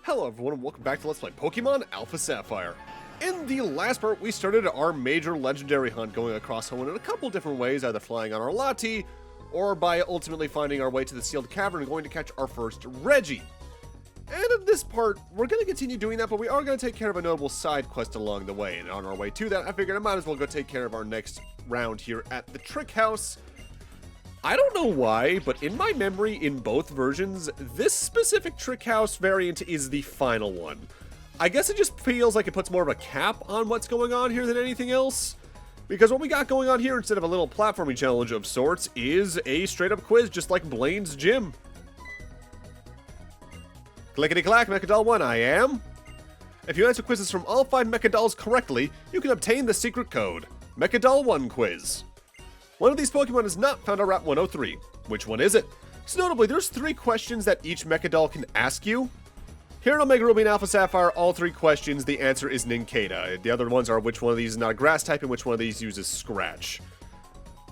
Hello everyone and welcome back to Let's Play Pokemon Alpha Sapphire. In the last part, we started our major legendary hunt going across Hoenn in a couple different ways, either flying on our Lati, or by ultimately finding our way to the sealed cavern and going to catch our first Reggie. And in this part, we're going to continue doing that, but we are going to take care of a notable side quest along the way. And on our way to that, I figured I might as well go take care of our next round here at the Trick House. I don't know why, but in my memory, in both versions, this specific Trick House variant is the final one. I guess it just feels like it puts more of a cap on what's going on here than anything else. Because what we got going on here, instead of a little platforming challenge of sorts, is a straight-up quiz, just like Blaine's gym. Clickety-clack, Mechadoll 1, I am. If you answer quizzes from all 5 Mechadolls correctly, you can obtain the secret code. Mechadoll 1 quiz. One of these Pokemon is not found on Route 103. Which one is it? So notably, there's 3 questions that each Mechadoll can ask you. Here in Omega Ruby and Alpha Sapphire, all 3 questions, the answer is Nincada. The other ones are which one of these is not a grass type and which one of these uses Scratch.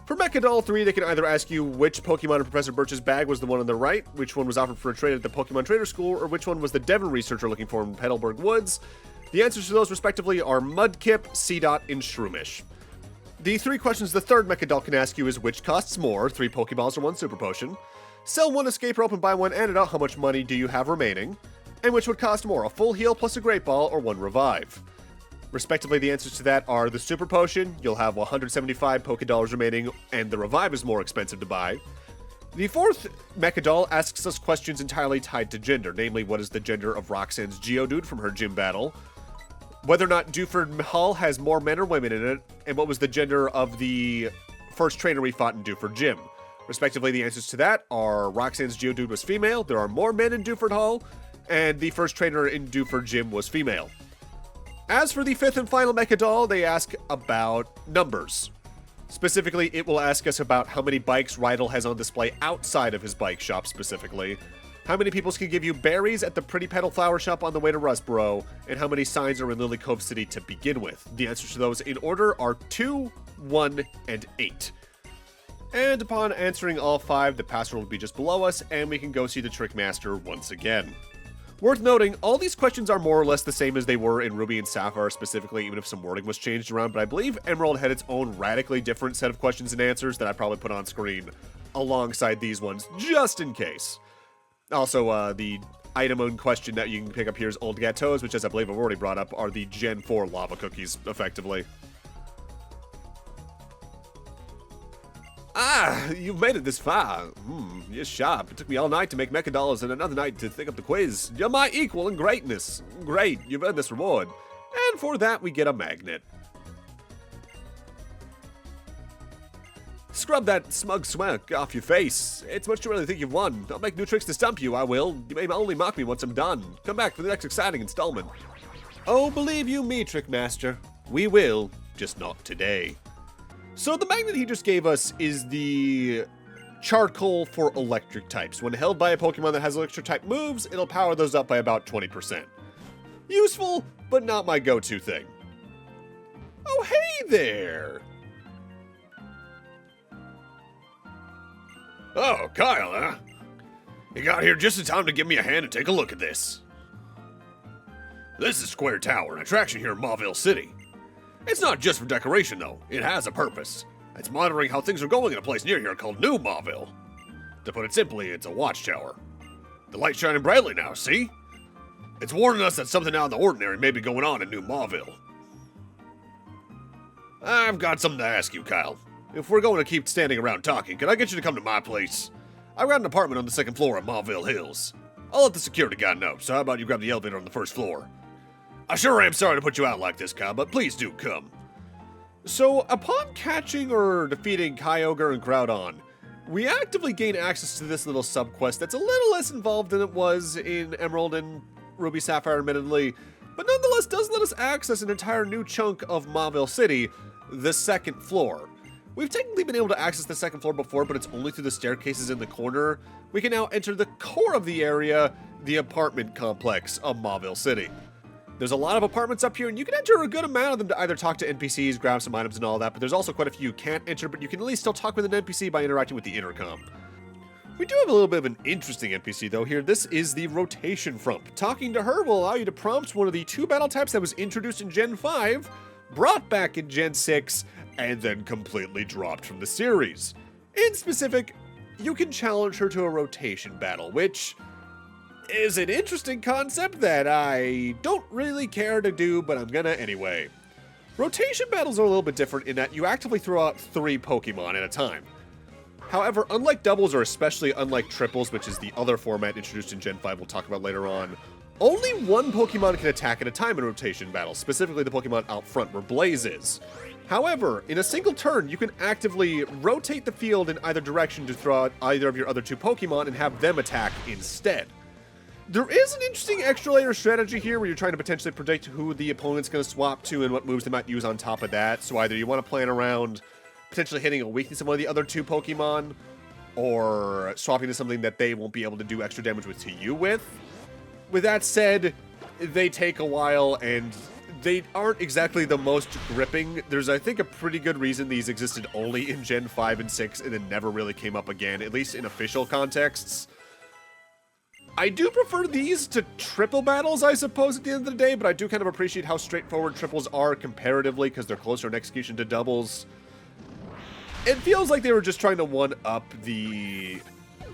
For Mechadoll 3, they can either ask you which Pokemon in Professor Birch's bag was the one on the right, which one was offered for a trade at the Pokemon Trader School, or which one was the Devon researcher looking for in Petalburg Woods. The answers to those, respectively, are Mudkip, Seedot, and Shroomish. The 3 questions the third Mechadoll can ask you is which costs more, 3 Pokeballs or 1 Super Potion, sell 1 Escape Rope and buy 1 Antidote, how much money do you have remaining, and which would cost more, a full heal plus a Great Ball or 1 Revive. Respectively, the answers to that are the Super Potion, you'll have 175 Pokedollars remaining, and the Revive is more expensive to buy. The 4th Mechadoll asks us questions entirely tied to gender, namely what is the gender of Roxanne's Geodude from her gym battle, whether or not Dewford Hall has more men or women in it, and what was the gender of the first trainer we fought in Dewford Gym. Respectively, the answers to that are Roxanne's Geodude was female, there are more men in Dewford Hall, and the first trainer in Dewford Gym was female. As for the 5th and final Mechadoll, they ask about numbers. Specifically, it will ask us about how many bikes Rydell has on display outside of his bike shop specifically, how many peoples can give you berries at the Pretty Petal Flower Shop on the way to Rustboro, and how many signs are in Lily Cove City to begin with. The answers to those in order are 2, 1, and 8. And upon answering all 5, the password will be just below us, and we can go see the Trick Master once again. Worth noting, all these questions are more or less the same as they were in Ruby and Sapphire specifically, even if some wording was changed around, but I believe Emerald had its own radically different set of questions and answers that I probably put on screen alongside these ones, just in case. Also, the item in question that you can pick up here is Old Gâteaux, which, as I believe I've already brought up, are the Gen 4 lava cookies, effectively. Ah, you've made it this far. You're sharp. It took me all night to make Mechadolls and another night to think up the quiz. You're my equal in greatness. Great, you've earned this reward. And for that, we get a magnet. Scrub that smug smirk off your face. It's much too early to think you've won. I'll make new tricks to stump you, I will. You may only mock me once I'm done. Come back for the next exciting installment. Oh, believe you me, Trick Master. We will, just not today. So the magnet he just gave us is the charcoal for electric types. When held by a Pokemon that has electric type moves, it'll power those up by about 20%. Useful, but not my go-to thing. Oh, hey there! Oh, Kyle, huh? You got here just in time to give me a hand and take a look at this. This is Square Tower, an attraction here in Mauville City. It's not just for decoration, though. It has a purpose. It's monitoring how things are going in a place near here called New Mauville. To put it simply, it's a watchtower. The light's shining brightly now, see? It's warning us that something out of the ordinary may be going on in New Mauville. I've got something to ask you, Kyle. If we're going to keep standing around talking, can I get you to come to my place? I've got an apartment on the 2nd floor at Mauville Hills. I'll let the security guy know, so how about you grab the elevator on the 1st floor? I sure am sorry to put you out like this, Kyle, but please do come. So, upon catching or defeating Kyogre and Groudon, we actively gain access to this little sub-quest that's a little less involved than it was in Emerald and Ruby Sapphire, admittedly, but nonetheless does let us access an entire new chunk of Mauville City, the 2nd floor. We've technically been able to access the 2nd floor before, but it's only through the staircases in the corner. We can now enter the core of the area, the apartment complex of Mauville City. There's a lot of apartments up here, and you can enter a good amount of them to either talk to NPCs, grab some items and all that, but there's also quite a few you can't enter, but you can at least still talk with an NPC by interacting with the intercom. We do have a little bit of an interesting NPC though here. This is the Rotation Frump. Talking to her will allow you to prompt one of the 2 battle types that was introduced in Gen 5, brought back in Gen 6, and then completely dropped from the series. In specific, you can challenge her to a rotation battle, which is an interesting concept that I don't really care to do, but I'm gonna anyway. Rotation battles are a little bit different in that you actively throw out 3 Pokemon at a time. However, unlike doubles, or especially unlike triples, which is the other format introduced in Gen 5 we'll talk about later on, only 1 Pokemon can attack at a time in rotation battles, specifically the Pokemon out front where Blaze is. However, in a single turn, you can actively rotate the field in either direction to throw out either of your other 2 Pokemon and have them attack instead. There is an interesting extra layer strategy here where you're trying to potentially predict who the opponent's going to swap to and what moves they might use on top of that. So either you want to plan around potentially hitting a weakness of one of the other 2 Pokemon, or swapping to something that they won't be able to do extra damage with to you with. With that said, they take a while and they aren't exactly the most gripping. There's, I think, a pretty good reason these existed only in Gen 5 and 6 and then never really came up again, at least in official contexts. I do prefer these to triple battles, I suppose, at the end of the day, but I do kind of appreciate how straightforward triples are comparatively because they're closer in execution to doubles. It feels like they were just trying to one-up the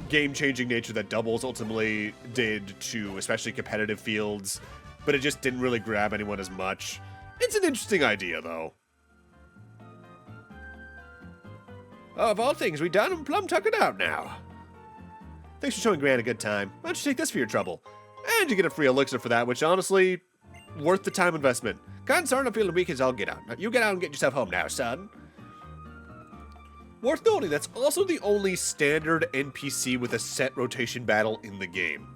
game-changing nature that doubles ultimately did to especially competitive fields, but it just didn't really grab anyone as much. It's an interesting idea, though. Oh, of all things, we done and plumb tuckered out now. Thanks for showing Gran a good time. Why don't you take this for your trouble? And you get a free elixir for that, which honestly, worth the time investment. God, sorry, I'm feeling weak as I'll get out. Now, you get out and get yourself home now, son. Worth noting, that's also the only standard NPC with a set rotation battle in the game.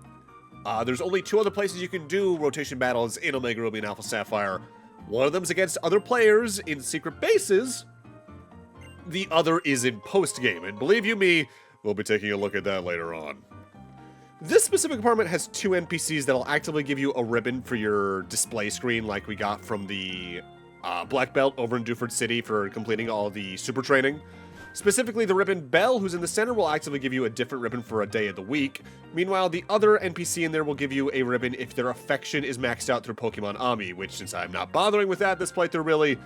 There's only 2 other places you can do rotation battles in Omega Ruby and Alpha Sapphire. One of them is against other players in secret bases. The other is in post-game, and believe you me, we'll be taking a look at that later on. This specific apartment has 2 NPCs that'll actively give you a ribbon for your display screen like we got from the Black Belt over in Dewford City for completing all the super training. Specifically, the ribbon Belle, who's in the center, will actively give you a different ribbon for a day of the week. Meanwhile, the other NPC in there will give you a ribbon if their affection is maxed out through Pokemon Ami, which, since I'm not bothering with that this playthrough, really,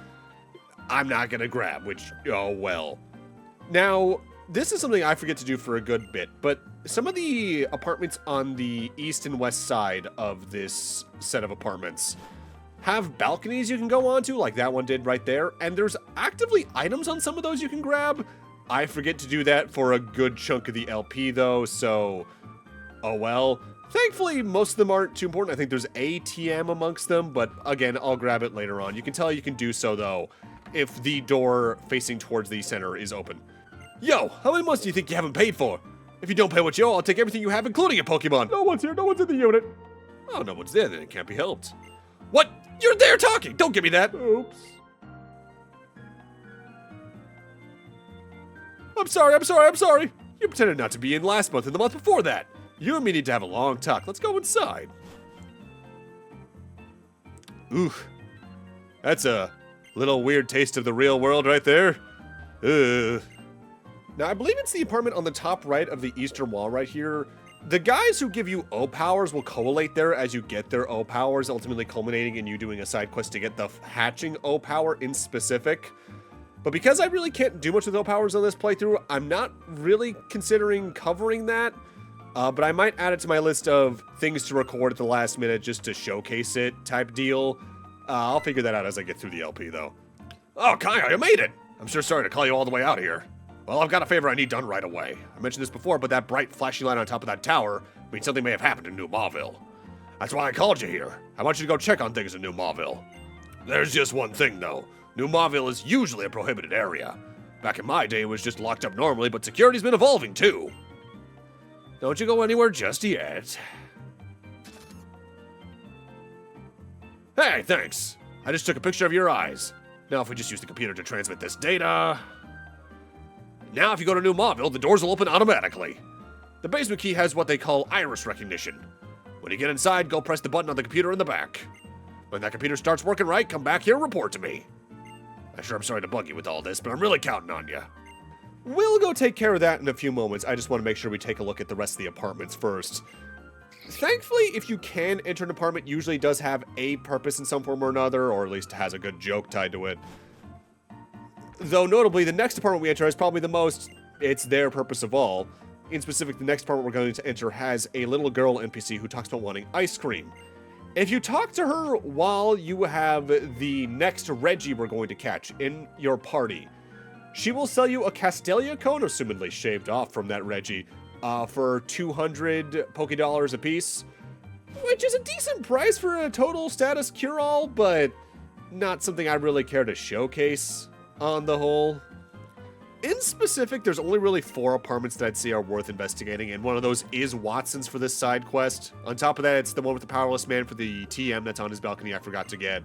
I'm not gonna grab, which, oh well. Now, this is something I forget to do for a good bit, but some of the apartments on the east and west side of this set of apartments have balconies you can go onto, like that one did right there, and there's actively items on some of those you can grab. I forget to do that for a good chunk of the LP, though, so oh well. Thankfully, most of them aren't too important. I think there's ATM amongst them, but again, I'll grab it later on. You can tell you can do so, though, if the door facing towards the center is open. Yo, how many months do you think you haven't paid for? If you don't pay what you owe, I'll take everything you have, including your Pokemon. No one's here, no one's in the unit. Oh, no one's there, then it can't be helped. What? You're there talking! Don't give me that! Oops. I'm sorry. You pretended not to be in last month and the month before that. You and me need to have a long talk. Let's go inside. Ooh. That's a little weird taste of the real world right there. Now, I believe it's the apartment on the top right of the eastern wall right here. The guys who give you O powers will collate there as you get their O powers, ultimately culminating in you doing a side quest to get the hatching O power in specific. But because I really can't do much with O powers on this playthrough, I'm not really considering covering that. But I might add it to my list of things to record at the last minute just to showcase it type deal. I'll figure that out as I get through the LP, though. Oh, Kaya, you made it! I'm sure sorry to call you all the way out here. Well, I've got a favor I need done right away. I mentioned this before, but that bright flashing light on top of that tower means something may have happened in New Mauville. That's why I called you here. I want you to go check on things in New Mauville. There's just one thing, though. New Mauville is usually a prohibited area. Back in my day, it was just locked up normally, but security's been evolving, too. Don't you go anywhere just yet. Hey, thanks. I just took a picture of your eyes. Now, if we just use the computer to transmit this data... Now, if you go to New Mauville, the doors will open automatically. The basement key has what they call iris recognition. When you get inside, go press the button on the computer in the back. When that computer starts working right, come back here and report to me. I'm sorry to bug you with all this, but I'm really counting on you. We'll go take care of that in a few moments. I just want to make sure we take a look at the rest of the apartments first. Thankfully, if you can enter an apartment, usually does have a purpose in some form or another, or at least has a good joke tied to it. Though notably, the next apartment we enter is probably the most, it's their purpose of all. In specific, the next apartment we're going to enter has a little girl NPC who talks about wanting ice cream. If you talk to her while you have the next Reggie we're going to catch in your party, she will sell you a Castelia cone, assumedly shaved off from that Reggie, for 200 Poké-Dollars a piece, which is a decent price for a total status cure-all, but not something I really care to showcase on the whole. In specific, there's only really 4 apartments that I'd say are worth investigating, and one of those is Watson's for this side quest. On top of that, it's the one with the powerless man for the TM that's on his balcony I forgot to get,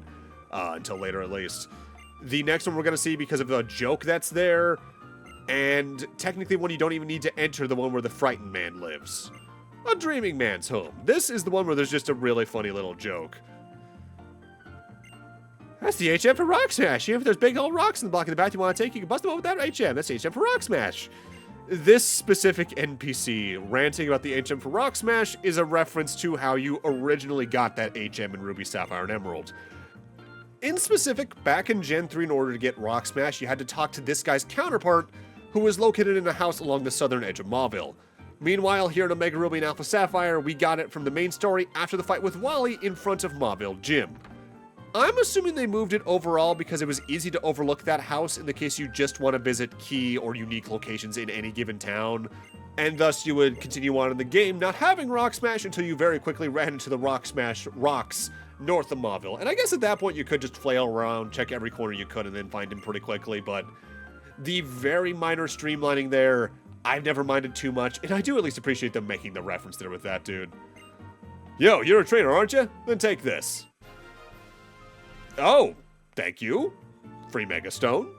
until later at least. The next one we're going to see because of the joke that's there, and technically one you don't even need to enter, the one where the frightened man lives. A dreaming man's home. This is the one where there's just a really funny little joke. That's the HM for Rock Smash. Even if there's big old rocks in the block in the back you want to take, you can bust them out with that HM. That's HM for Rock Smash. This specific NPC ranting about the HM for Rock Smash is a reference to how you originally got that HM in Ruby, Sapphire, and Emerald. In specific, back in Gen 3, in order to get Rock Smash, you had to talk to this guy's counterpart, who was located in a house along the southern edge of Mauville. Meanwhile, here in Omega Ruby and Alpha Sapphire, we got it from the main story after the fight with Wally in front of Mauville Gym. I'm assuming they moved it overall because it was easy to overlook that house in the case you just want to visit key or unique locations in any given town, and thus you would continue on in the game not having Rock Smash until you very quickly ran into the Rock Smash rocks north of Mauville. And I guess at that point you could just flail around, check every corner you could, and then find him pretty quickly, but the very minor streamlining there, I've never minded too much, and I do at least appreciate them making the reference there with that dude. Yo, you're a trainer, aren't you? Then take this. Oh, thank you. Free Mega Stone.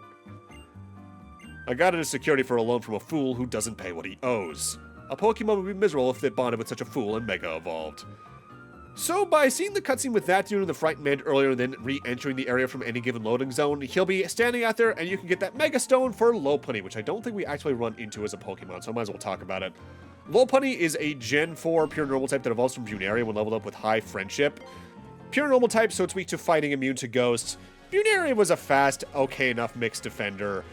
I got it as security for a loan from a fool who doesn't pay what he owes. A Pokemon would be miserable if they bonded with such a fool and Mega evolved. So, by seeing the cutscene with that dude and the frightened man earlier and then re-entering the area from any given loading zone, he'll be standing out there and you can get that Mega Stone for Lopunny, which I don't think we actually run into as a Pokemon, so I might as well talk about it. Lopunny is a Gen 4 pure normal type that evolves from Buneria when leveled up with high friendship. Pure normal type, so it's weak to fighting, immune to ghosts. Buneria was a fast, okay enough mixed defender,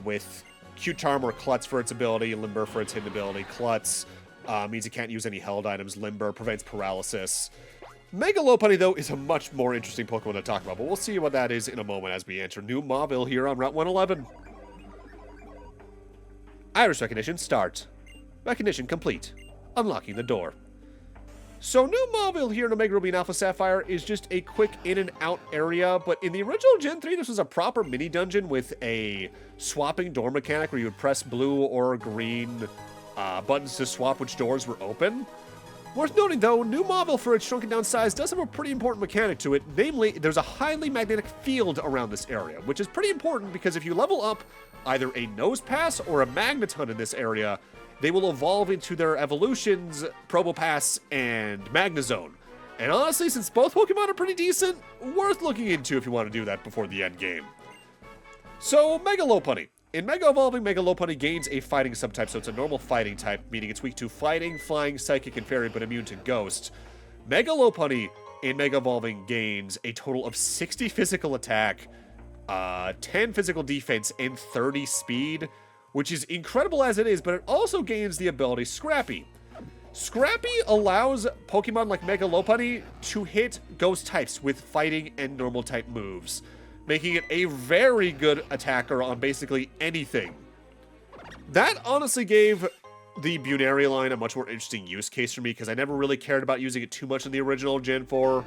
with Q-Charm or Klutz for its ability, Limber for its hidden ability. Klutz means it can't use any held items. Limber prevents paralysis. Mega Lopunny, though, is a much more interesting Pokemon to talk about, but we'll see what that is in a moment as we enter New Mauville here on Route 111. Iris recognition, start. Recognition complete. Unlocking the door. So New Mauville here in Omega Ruby and Alpha Sapphire is just a quick in and out area, but in the original Gen 3, this was a proper mini dungeon with a swapping door mechanic where you would press blue or green buttons to swap which doors were open. Worth noting though, New Mauville for its shrunken down size does have a pretty important mechanic to it, namely there's a highly magnetic field around this area, which is pretty important because if you level up either a Nose Pass or a Magneton in this area, they will evolve into their evolutions, Probopass and Magnezone. And honestly, since both Pokemon are pretty decent, worth looking into if you want to do that before the end game. So, Mega Lopunny. In Mega Evolving, Mega Lopunny gains a fighting subtype, so it's a normal fighting type, meaning it's weak to fighting, flying, psychic, and fairy, but immune to ghost. Mega Lopunny in Mega Evolving gains a total of 60 physical attack, 10 physical defense, and 30 speed, which is incredible as it is, but it also gains the ability Scrappy. Scrappy allows Pokemon like Mega Lopunny to hit ghost types with fighting and normal type moves, making it a very good attacker on basically anything. That honestly gave the Buneria line a much more interesting use case for me, because I never really cared about using it too much in the original Gen 4.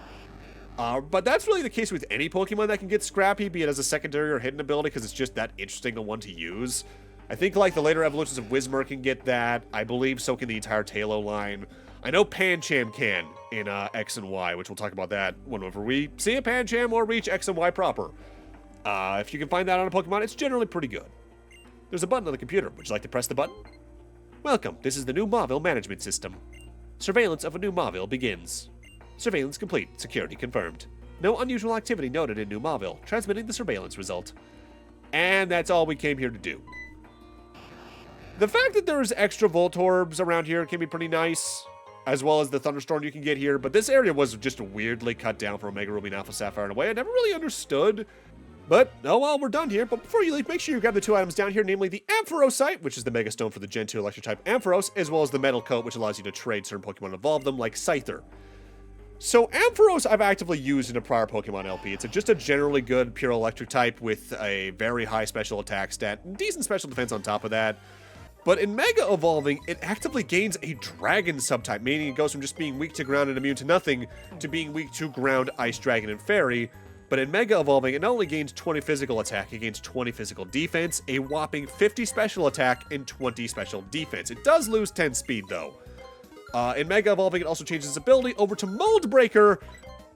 But that's really the case with any Pokemon that can get Scrappy, be it as a secondary or hidden ability, because it's just that interesting a one to use. I think like the later evolutions of Whismur can get that. I believe so can the entire Tailo line. I know Pancham can in X and Y, which we'll talk about that whenever we see a Pancham or reach X and Y proper. If you can find that on a Pokemon, it's generally pretty good. There's a button on the computer. Would you like to press the button? Welcome, this is the New Mauville management system. Surveillance of a New Mauville begins. Surveillance complete. Security confirmed. No unusual activity noted in New Mauville. Transmitting the surveillance result. And that's all we came here to do. The fact that there's extra Voltorbs around here can be pretty nice, as well as the Thunderstorm you can get here, but this area was just weirdly cut down for Omega Ruby and Alpha Sapphire in a way I never really understood. But, oh well, we're done here. But before you leave, make sure you grab the 2 items down here, namely the Amphorosite, which is the Mega Stone for the Gen 2 Electric-type Ampharos, as well as the Metal Coat, which allows you to trade certain Pokemon and evolve them, like Scyther. So Ampharos I've actively used in a prior Pokemon LP. It's just a generally good pure Electric type with a very high special attack stat, and decent special defense on top of that. But in Mega Evolving, it actively gains a Dragon subtype, meaning it goes from just being weak to ground and immune to nothing, to being weak to ground, Ice, Dragon, and Fairy. But in Mega Evolving, it not only gains 20 physical attack, it gains 20 physical defense, a whopping 50 special attack, and 20 special defense. It does lose 10 speed, though. In Mega Evolving, it also changes its ability over to Mold Breaker.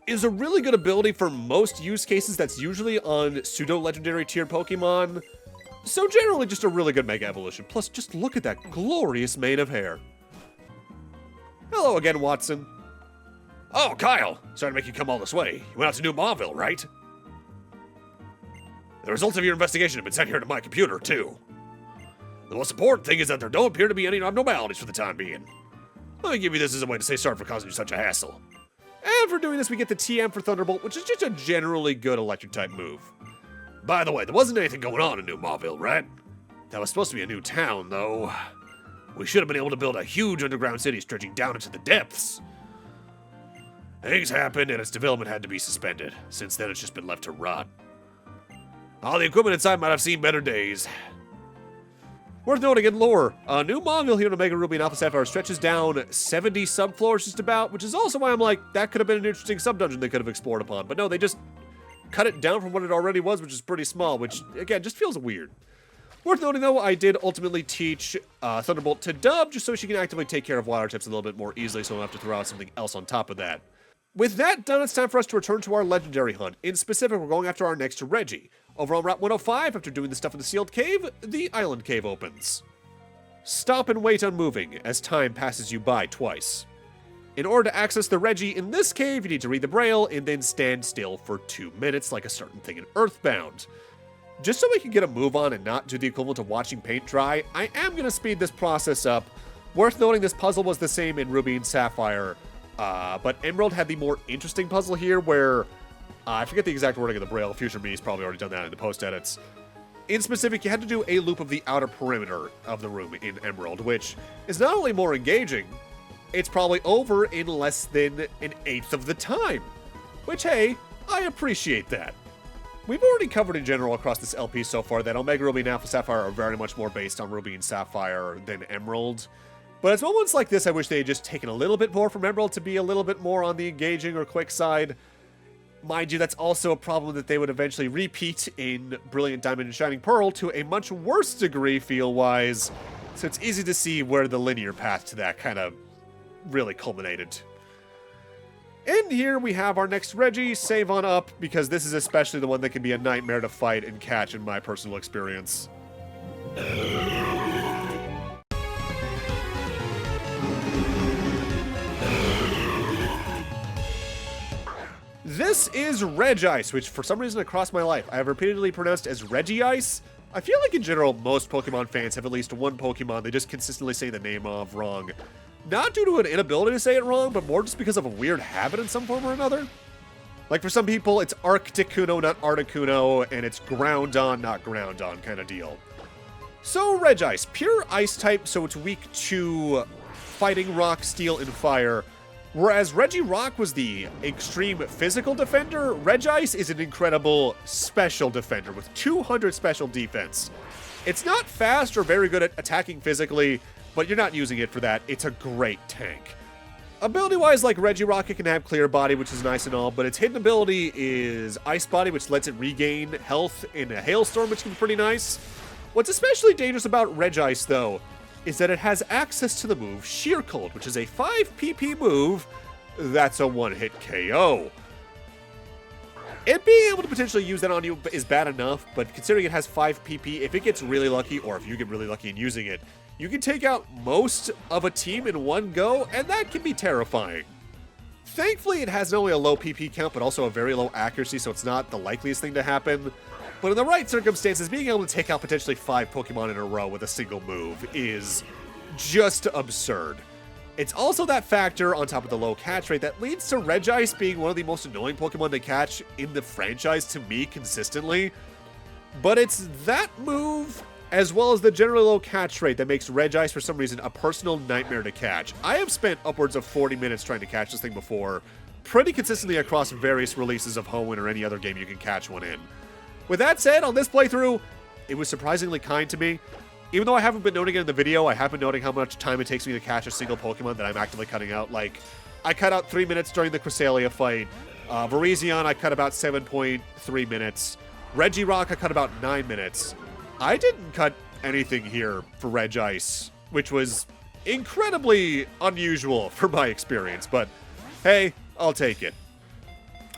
Is a really good ability for most use cases that's usually on pseudo-legendary tiered Pokemon. So generally, just a really good Mega Evolution. Plus, just look at that glorious mane of hair. Hello again, Watson. Oh, Kyle! Sorry to make you come all this way. You went out to New Mauville, right? The results of your investigation have been sent here to my computer, too. The most important thing is that there don't appear to be any abnormalities for the time being. Let me give you this as a way to say sorry for causing you such a hassle. And for doing this, we get the TM for Thunderbolt, which is just a generally good Electric-type move. By the way, there wasn't anything going on in New Mauville, right? That was supposed to be a new town, though. We should have been able to build a huge underground city stretching down into the depths. Things happened, and its development had to be suspended. Since then, it's just been left to rot. All the equipment inside might have seen better days. Worth noting in lore, New Mauville here in Omega Ruby and Alpha Sapphire stretches down 70 subfloors just about, which is also why I'm like, that could have been an interesting sub-dungeon they could have explored upon. But no, they just cut it down from what it already was, which is pretty small, which, again, just feels weird. Worth noting, though, I did ultimately teach Thunderbolt to Dub, just so she can actively take care of water types a little bit more easily, so I don't have to throw out something else on top of that. With that done, it's time for us to return to our legendary hunt. In specific, we're going after our next Reggie. Over on Route 105, after doing the stuff in the sealed cave, the island cave opens. Stop and wait unmoving, as time passes you by twice. In order to access the Reggie in this cave, you need to read the Braille and then stand still for 2 minutes like a certain thing in Earthbound. Just so we can get a move on and not do the equivalent of watching paint dry, I am going to speed this process up. Worth noting, this puzzle was the same in Ruby and Sapphire, but Emerald had the more interesting puzzle here where, I forget the exact wording of the Braille, future me's probably already done that in the post-edits. In specific, you had to do a loop of the outer perimeter of the room in Emerald, which is not only more engaging, it's probably over in less than an eighth of the time. Which, hey, I appreciate that. We've already covered in general across this LP so far that Omega Ruby and Alpha Sapphire are very much more based on Ruby and Sapphire than Emerald. But it's moments like this I wish they had just taken a little bit more from Emerald to be a little bit more on the engaging or quick side. Mind you, that's also a problem that they would eventually repeat in Brilliant Diamond and Shining Pearl to a much worse degree feel-wise, so it's easy to see where the linear path to that kind of really culminated. And here we have our next Reggie. Save on up, because this is especially the one that can be a nightmare to fight and catch in my personal experience. This is Regice, which for some reason across my life I have repeatedly pronounced as Regice. I feel like in general most Pokemon fans have at least one Pokemon they just consistently say the name of wrong. Not due to an inability to say it wrong, but more just because of a weird habit in some form or another. Like for some people it's Arcticuno, not Articuno, and it's Groundon, not Groundon kind of deal. So Regice, pure Ice type, so it's weak to Fighting Rock, Steel, and Fire. Whereas Regirock was the extreme physical defender, Regice is an incredible special defender with 200 special defense. It's not fast or very good at attacking physically, but you're not using it for that. It's a great tank. Ability-wise, like Regirock, it can have Clear Body, which is nice and all, but its hidden ability is Ice Body, which lets it regain health in a Hailstorm, which can be pretty nice. What's especially dangerous about Regice, though, is that it has access to the move Sheer Cold, which is a 5 PP move that's a one-hit KO. It being able to potentially use that on you is bad enough, but considering it has 5 PP, if it gets really lucky, or if you get really lucky in using it, you can take out most of a team in one go, and that can be terrifying. Thankfully, it has not only a low PP count, but also a very low accuracy, so it's not the likeliest thing to happen. But in the right circumstances, being able to take out potentially 5 Pokemon in a row with a single move is just absurd. It's also that factor, on top of the low catch rate, that leads to Regice being one of the most annoying Pokemon to catch in the franchise to me consistently. But it's that move, as well as the generally low catch rate, that makes Regice, for some reason, a personal nightmare to catch. I have spent upwards of 40 minutes trying to catch this thing before, pretty consistently across various releases of Hoenn or any other game you can catch one in. With that said, on this playthrough, it was surprisingly kind to me. Even though I haven't been noting it in the video, I have been noting how much time it takes me to catch a single Pokemon that I'm actively cutting out. Like, I cut out 3 minutes during the Cresselia fight. Virizion, I cut about 7.3 minutes. Regirock, I cut about 9 minutes. I didn't cut anything here for Regice, which was incredibly unusual for my experience, but hey, I'll take it.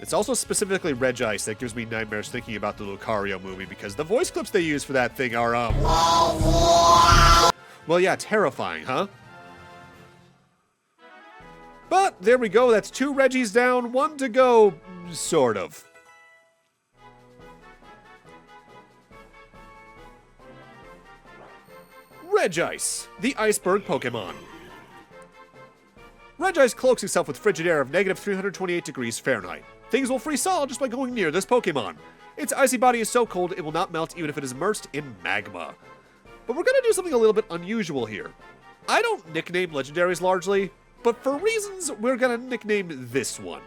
It's also specifically Regice that gives me nightmares thinking about the Lucario movie, because the voice clips they use for that thing are, well, yeah, terrifying, huh? But there we go, that's 2 Regis down, 1 to go, sort of. Regice, the iceberg Pokemon. Regice cloaks himself with frigid air of negative 328 degrees Fahrenheit. Things will freeze solid just by going near this Pokemon. Its icy body is so cold it will not melt even if it is immersed in magma. But we're gonna do something a little bit unusual here. I don't nickname legendaries largely, but for reasons, we're gonna nickname this one.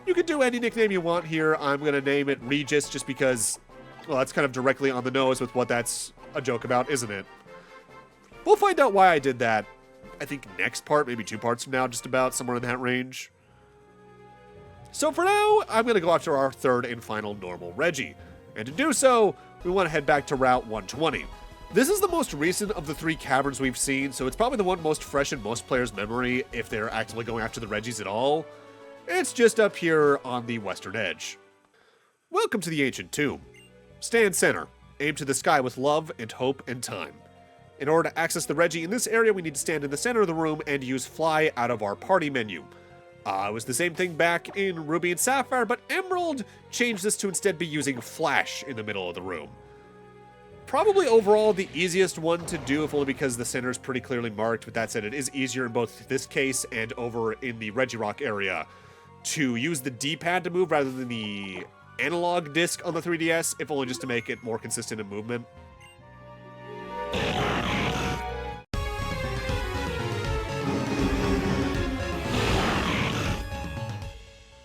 You can do any nickname you want here. I'm gonna name it Regis just because, well, that's kind of directly on the nose with what that's a joke about, isn't it? We'll find out why I did that, I think next part, maybe 2 parts from now, just about, somewhere in that range. So for now, I'm going to go after our 3rd and final normal Regi. And to do so, we want to head back to Route 120. This is the most recent of the 3 caverns we've seen, so it's probably the one most fresh in most players' memory if they're actively going after the Regis at all. It's just up here on the western edge. Welcome to the ancient tomb. Stand center. Aim to the sky with love and hope and time. In order to access the Regi in this area, we need to stand in the center of the room and use Fly out of our party menu. It was the same thing back in Ruby and Sapphire, but Emerald changed this to instead be using Flash in the middle of the room. Probably overall the easiest one to do, if only because the center is pretty clearly marked. With that said, it is easier in both this case and over in the Regirock area to use the D-pad to move rather than the analog disc on the 3DS, if only just to make it more consistent in movement.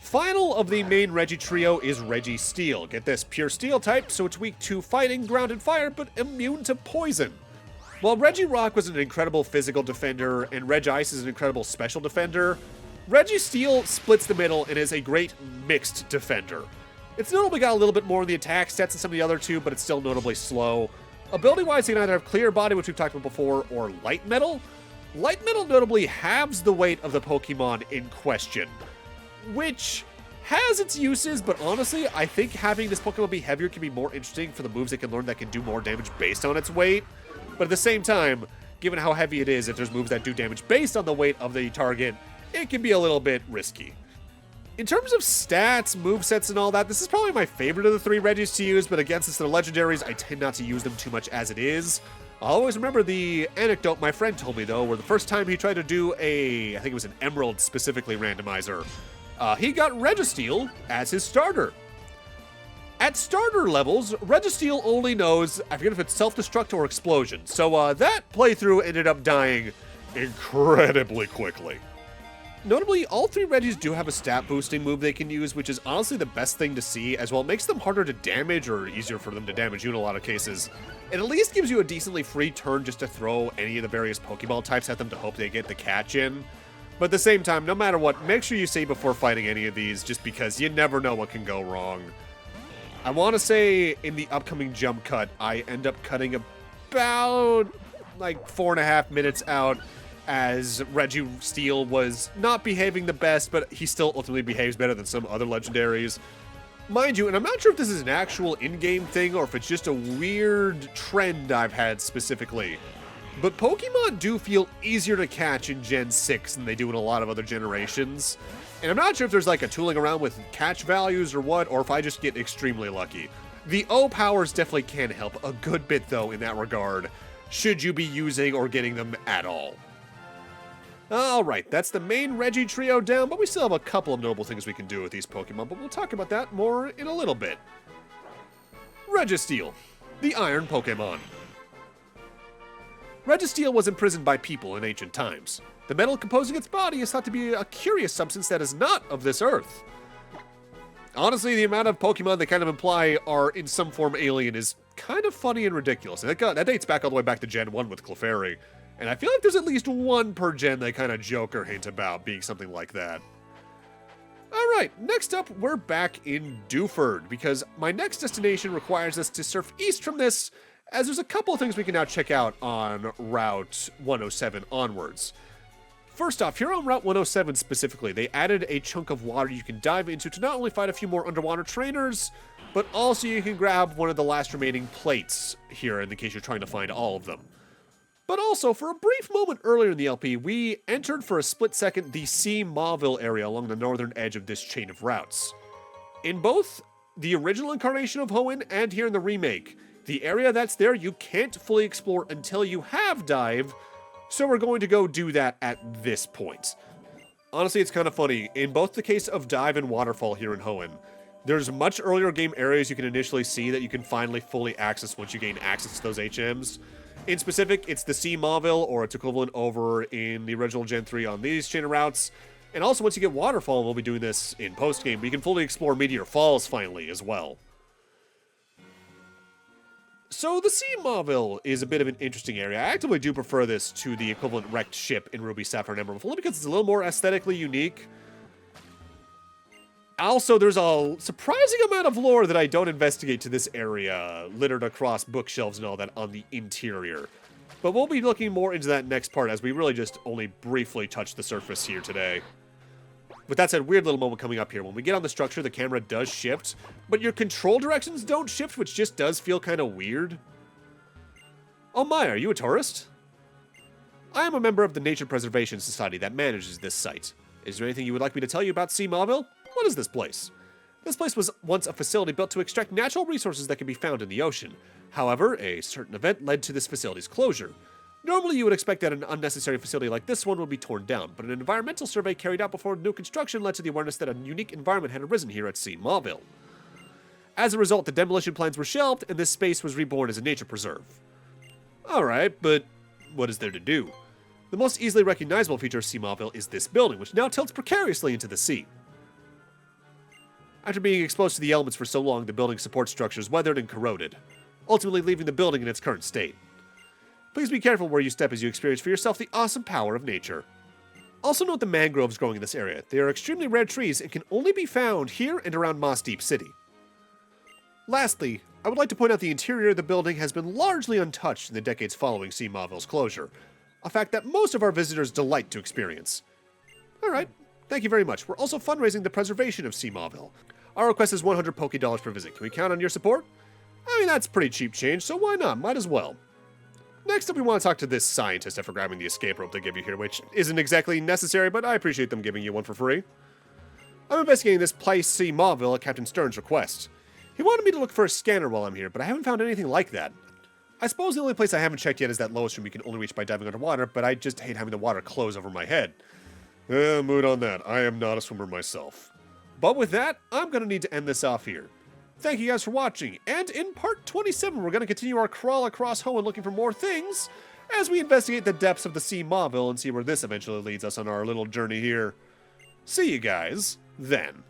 Final of the main Regi trio is Registeel. Get this, pure steel type, so it's weak to fighting, ground, and fire, but immune to poison. While Regirock was an incredible physical defender, and Regice is an incredible special defender, Registeel splits the middle and is a great mixed defender. It's notably got a little bit more in the attack stats than some of the other 2, but it's still notably slow. Ability-wise, it can either have Clear Body, which we've talked about before, or Light Metal. Light Metal notably halves the weight of the Pokemon in question, which has its uses, but honestly, I think having this Pokemon be heavier can be more interesting for the moves it can learn that can do more damage based on its weight. But at the same time, given how heavy it is, if there's moves that do damage based on the weight of the target, it can be a little bit risky. In terms of stats, movesets, and all that, this is probably my favorite of the 3 Regis to use, but again, since they're legendaries, I tend not to use them too much as it is. I'll always remember the anecdote my friend told me, though, where the first time he tried to do I think it was an Emerald specifically randomizer, he got Registeel as his starter. At starter levels, Registeel only knows, I forget if it's self-destruct or explosion, so that playthrough ended up dying incredibly quickly. Notably, all 3 Regis do have a stat boosting move they can use, which is honestly the best thing to see, as well it makes them harder to damage, or easier for them to damage you in a lot of cases. It at least gives you a decently free turn just to throw any of the various Pokeball types at them to hope they get the catch in. But at the same time, no matter what, make sure you save before fighting any of these, just because you never know what can go wrong. I want to say in the upcoming jump cut, I end up cutting about like 4.5 minutes out, as Registeel was not behaving the best, but he still ultimately behaves better than some other legendaries. Mind you, and I'm not sure if this is an actual in-game thing or if it's just a weird trend I've had specifically, but Pokemon do feel easier to catch in Gen 6 than they do in a lot of other generations. And I'm not sure if there's like a tooling around with catch values or what, or if I just get extremely lucky. The O powers definitely can help a good bit, though, in that regard, should you be using or getting them at all. Alright, that's the main Reggie trio down, but we still have a couple of notable things we can do with these Pokemon, but we'll talk about that more in a little bit. Registeel, the Iron Pokemon. Registeel was imprisoned by people in ancient times. The metal composing its body is thought to be a curious substance that is not of this earth. Honestly, the amount of Pokemon they kind of imply are in some form alien is kind of funny and ridiculous. And that dates back all the way back to Gen 1 with Clefairy. And I feel like there's at least one per gen they kind of joke or hint about being something like that. Alright, next up, we're back in Dewford, because my next destination requires us to surf east from this, as there's a couple of things we can now check out on Route 107 onwards. First off, here on Route 107 specifically, they added a chunk of water you can dive into to not only fight a few more underwater trainers, but also you can grab one of the last remaining plates here in the case you're trying to find all of them. But also, for a brief moment earlier in the LP, we entered for a split second the Sea Mauville area along the northern edge of this chain of routes. In both the original incarnation of Hoenn and here in the remake, the area that's there you can't fully explore until you have dive, so we're going to go do that at this point. Honestly, it's kind of funny. In both the case of Dive and Waterfall here in Hoenn, there's much earlier game areas you can initially see that you can finally fully access once you gain access to those HMs. In specific, it's the Sea Mauville, or its equivalent over in the original Gen 3 on these chain of routes. And also, once you get Waterfall, and we'll be doing this in post-game, but you can fully explore Meteor Falls finally as well. So the Sea Mauville is a bit of an interesting area. I actively do prefer this to the equivalent wrecked ship in Ruby, Sapphire, and Emerald, only because it's a little more aesthetically unique. Also, there's a surprising amount of lore that I don't investigate to this area, littered across bookshelves and all that on the interior. But we'll be looking more into that next part, as we really just only briefly touched the surface here today. With that said, weird little moment coming up here. When we get on the structure, the camera does shift, but your control directions don't shift, which just does feel kind of weird. Oh my, are you a tourist? I am a member of the Nature Preservation Society that manages this site. Is there anything you would like me to tell you about Sea Mauville? What is this place? This place was once a facility built to extract natural resources that can be found in the ocean. However, a certain event led to this facility's closure. Normally, you would expect that an unnecessary facility like this one would be torn down, but an environmental survey carried out before new construction led to the awareness that a unique environment had arisen here at Sea Mauville. As a result, the demolition plans were shelved, and this space was reborn as a nature preserve. Alright, but what is there to do? The most easily recognizable feature of Sea Mauville is this building, which now tilts precariously into the sea. After being exposed to the elements for so long, the building's support structures weathered and corroded, ultimately leaving the building in its current state. Please be careful where you step as you experience for yourself the awesome power of nature. Also note the mangroves growing in this area. They are extremely rare trees and can only be found here and around Moss Deep City. Lastly, I would like to point out the interior of the building has been largely untouched in the decades following Sea Mauville's closure, a fact that most of our visitors delight to experience. Alright, thank you very much. We're also fundraising the preservation of Sea Mauville. Our request is 100 Pokédollars per visit. Can we count on your support? I mean, that's pretty cheap change, so why not? Might as well. Next up, we want to talk to this scientist after grabbing the escape rope they give you here, which isn't exactly necessary, but I appreciate them giving you one for free. I'm investigating this place, Sea Mauville, at Captain Stern's request. He wanted me to look for a scanner while I'm here, but I haven't found anything like that. I suppose the only place I haven't checked yet is that lowest room you can only reach by diving underwater, but I just hate having the water close over my head. Mood on that. I am not a swimmer myself. But with that, I'm going to need to end this off here. Thank you guys for watching, and in part 27, we're going to continue our crawl across Hoenn looking for more things, as we investigate the depths of the Sea Mauville and see where this eventually leads us on our little journey here. See you guys then.